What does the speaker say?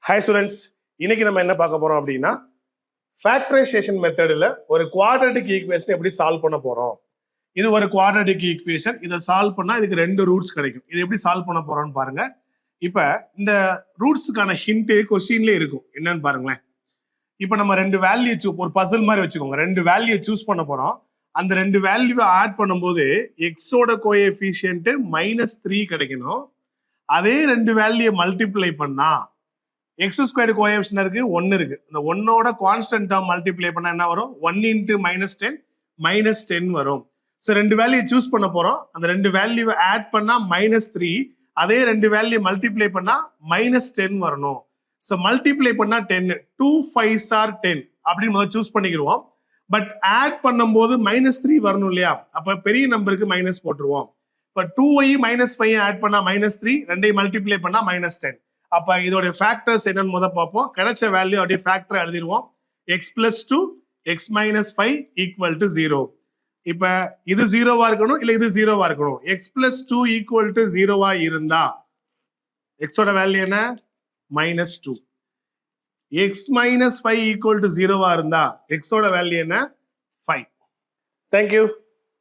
Hi students, இன்னைக்கு நம்ம என்ன பார்க்க போறோம் அப்படின்னா ஃபேக்டரைசேஷன் மெத்தடில் ஒரு குவாட்ரேட்டிக் ஈக்குவேஷன் எப்படி சால்வ் பண்ண போறோம். இது ஒரு குவாட்ரேட்டிக் ஈக்குவேஷன். இதை சால்வ் பண்ணா இதுக்கு ரெண்டு ரூட்ஸ் கிடைக்கும். இது எப்படி சால்வ் பண்ண போறோம்னு பாருங்க. இப்ப இந்த ரூட்ஸுக்கான ஹிண்ட் கொஸ்டின்ல இருக்கும். என்னன்னு பாருங்களேன். இப்ப நம்ம ரெண்டு வேல்யூ ஒரு பசில் மாதிரி வச்சுக்கோங்க. ரெண்டு வேல்யூ சூஸ் பண்ண போறோம். அந்த ரெண்டு வேல்யூவை ஆட் பண்ணும்போது எக்ஸோட கோஎஃபிஷியன்ட் -3 கிடைக்கணும். அதே ரெண்டு வேல்யூ மல்டிப்ளை பண்ணா எக்ஸ் ஸ்கொயர் கோஎஃபிஷியன்ட் இருக்கு 1 இருக்கு. இந்த 1ஓட கான்ஸ்டன்ட் டேர்ம் மல்டிப்ளை பண்ணா என்ன வரும்? 1 × -10 வரும். ஸோ ரெண்டு வேல்யூ சூஸ் பண்ண போறோம். அந்த ரெண்டு வேல்யூவை ஆட் பண்ணா -3, அதே ரெண்டு வேல்யூ மல்டிப்ளை பண்ணா -10 வரணும். ஸோ மல்டிப்ளை பண்ணா 10, 2 5s are 10 அப்படின்னு முதல்ல சூஸ் பண்ணிக்கிடுவோம். பட் ஆட் பண்ணும்போது -3 வரணும் இல்லையா? அப்ப பெரிய நம்பருக்கு மைனஸ் போட்டுருவோம். இப்போ 2y -5 ஆட் பண்ணா -3, ரெண்டையும் மல்டிப்ளை பண்ணா -10. அப்ப இதோட ஃபேக்டர்ஸ் என்னன்னு முதல் பார்ப்போம். கிடைச்ச வேல்யூ அப்படியே ஃபேக்டர் எழுதிடுவோம். x + 2 x - 5 = 0. இப்ப இது 0வா இருக்கணும், இல்ல இது 0வா இருக்கணும். x + 2 = 0வா இருந்தா x ஓட வேல்யூ என்ன? -2. x - 5 = 0வா இருந்தா x ஓட வேல்யூ என்ன? 5. Thank you.